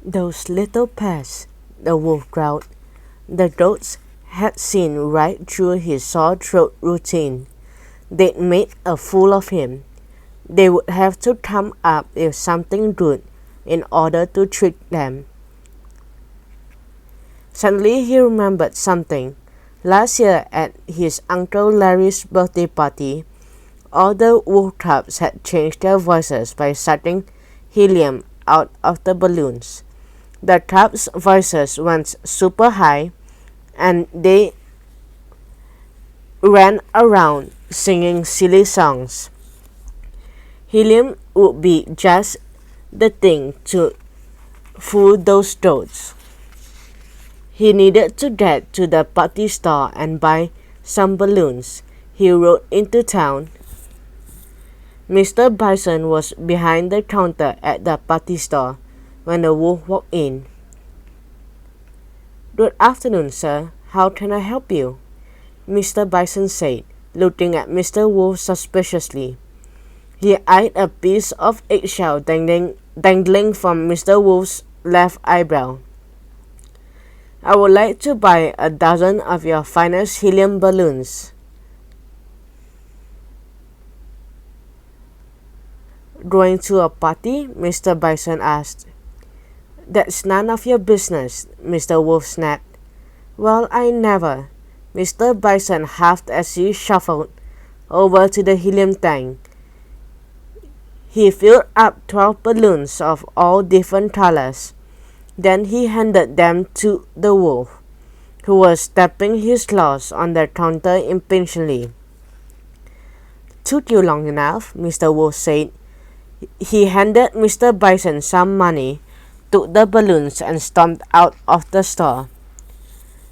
Those little pests, the wolf growled. The goats had seen right through his sore throat routine. They'd made a fool of him. They would have to come up with something good in order to trick them. Suddenly he remembered something. Last year at his Uncle Larry's birthday party, all the wolf cubs had changed their voices by sucking helium out of the balloons. The cubs' voices went super high and they ran around singing silly songs. Helium would be just the thing to fool those toads. He needed to get to the party store and buy some balloons. He rode into town. Mr. Bison was behind the counter at the party store when the wolf walked in. "Good afternoon, sir. How can I help you?" Mr. Bison said, looking at Mr. Wolf suspiciously. He eyed a piece of eggshell dangling from Mr. Wolf's left eyebrow. "I would like to buy a dozen of your finest helium balloons." "Going to a party?" Mr. Bison asked. "That's none of your business," Mr. Wolf snapped. "Well, I never." Mr. Bison huffed as he shuffled over to the helium tank. He filled up 12 balloons of all different colors. Then he handed them to the wolf, who was tapping his claws on the counter impatiently. "Took you long enough," Mr. Wolf said. He handed Mr. Bison some money, took the balloons, and stomped out of the store.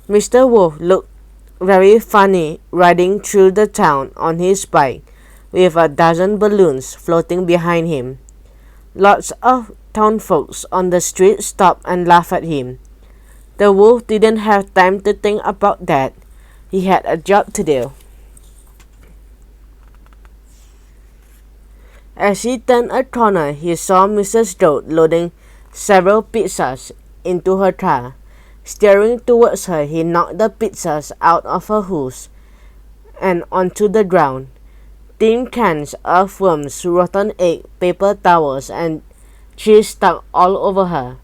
Mr. Wolf looked very funny riding through the town on his bike with a dozen balloons floating behind him. Lots of townfolks on the street stopped and laughed at him. The wolf didn't have time to think about that. He had a job to do. As he turned a corner, he saw Mrs. Goat loading several pizzas into her car. Staring towards her, he knocked the pizzas out of her hooves and onto the ground. Tin cans, earthworms, rotten egg, paper towels, and cheese stuck all over her.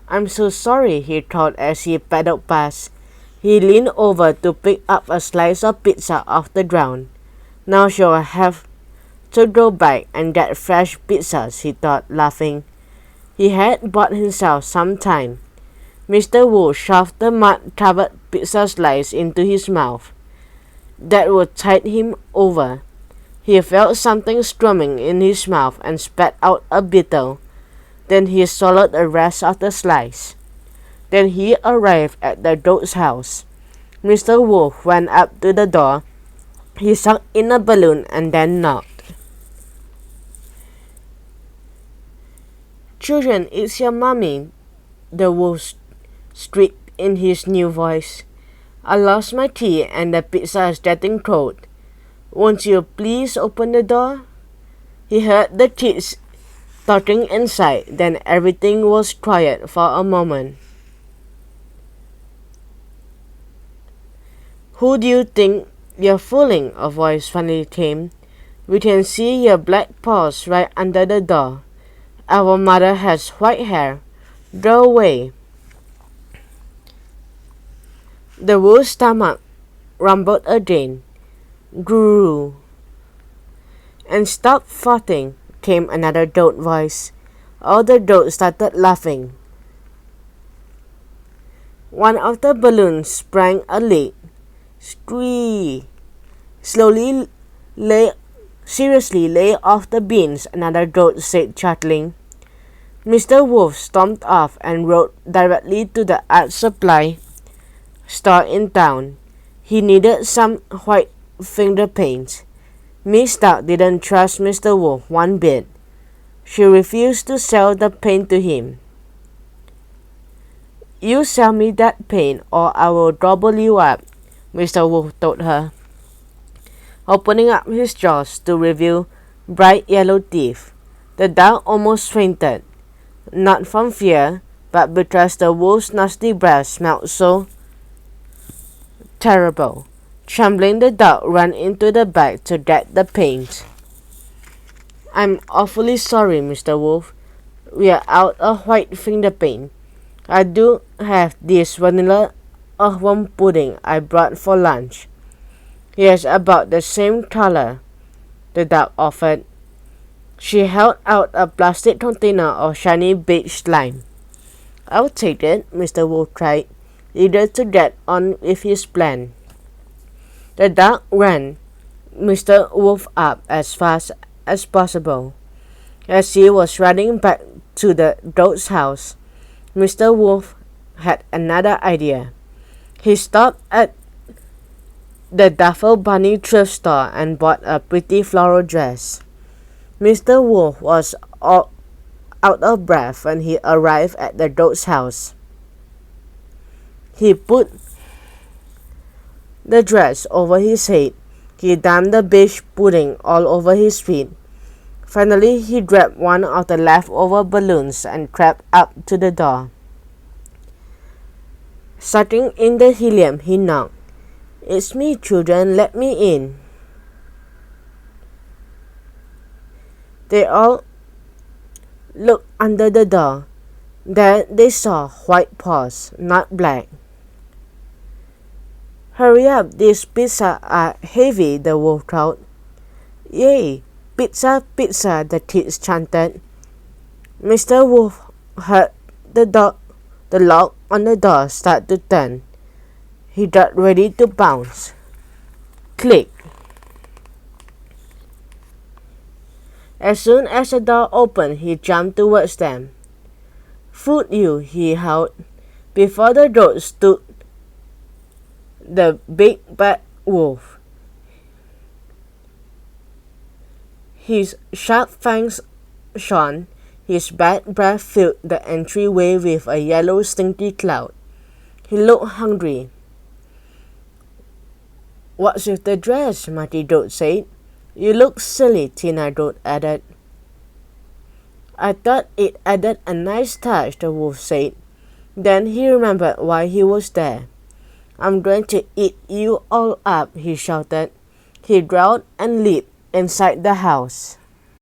"I'm so sorry," he thought as he pedaled past. He leaned over to pick up a slice of pizza off the ground. "Now she'll have to go back and get fresh pizzas," he thought, laughing. He had bought himself some time. Mr. Wolf shoved the mud-covered pizza slice into his mouth. That would tide him over. He felt something strumming in his mouth and spat out a beetle. Then he swallowed the rest of the slice. Then he arrived at the goat's house. Mr. Wolf went up to the door. He sucked in a balloon and then knocked. "Children, it's your mommy," the wolf squeaked in his new voice. "I lost my key and the pizza is getting cold. Won't you please open the door?" He heard the kids talking inside, then everything was quiet for a moment. "Who do you think you're fooling?" a voice finally came. "We can see your black paws right under the door. Our mother has white hair. Go away." The wolf's stomach rumbled again. "Grrrr." "And stop farting," came another goat voice. All the goats started laughing. One of the balloons sprang a leak. "Squee!" Seriously, lay off the beans," another goat said, chuckling. Mr. Wolf stomped off and rode directly to the art supply store in town. He needed some white finger paint. Miss Duck didn't trust Mr. Wolf one bit. She refused to sell the paint to him. "You sell me that paint or I will gobble you up," Mr. Wolf told her, opening up his jaws to reveal bright yellow teeth. The duck almost fainted, not from fear, but because the wolf's nasty breath smelled so terrible. Trembling, the dog ran into the bag to get the paint. "I'm awfully sorry, Mr. Wolf. We are out of white finger paint. I do have this vanilla earthworm pudding I brought for lunch. Here's about the same color," the dog offered. She held out a plastic container of shiny beige slime. "I'll take it," Mr. Wolf cried, eager to get on with his plan. The dog ran Mr. Wolf up as fast as possible. As he was running back to the goat's house, Mr. Wolf had another idea. He stopped at the Duffel Bunny thrift store and bought a pretty floral dress. Mr. Wolf was out of breath when he arrived at the goat's house. He put the dress over his head. He dumped the beige pudding all over his feet. Finally, he grabbed one of the leftover balloons and crept up to the door. Sucking in the helium, he knocked. "It's me, children, let me in." They all looked under the door. There they saw white paws, not black. "Hurry up, these pizzas are heavy," the wolf called. "Yay! Pizza, pizza," the kids chanted. Mr. Wolf heard the lock on the door start to turn. He got ready to bounce. Click! As soon as the door opened, he jumped towards them. "Food you," he howled. Before the goat stood the big bad wolf. His sharp fangs shone. His bad breath filled the entryway with a yellow stinky cloud. He looked hungry. "What's with the dress?" Marty Goat said. "You look silly," Tina Goat added. "I thought it added a nice touch," the wolf said. Then he remembered why he was there. "I'm going to eat you all up," he shouted. He growled and leaped inside the house.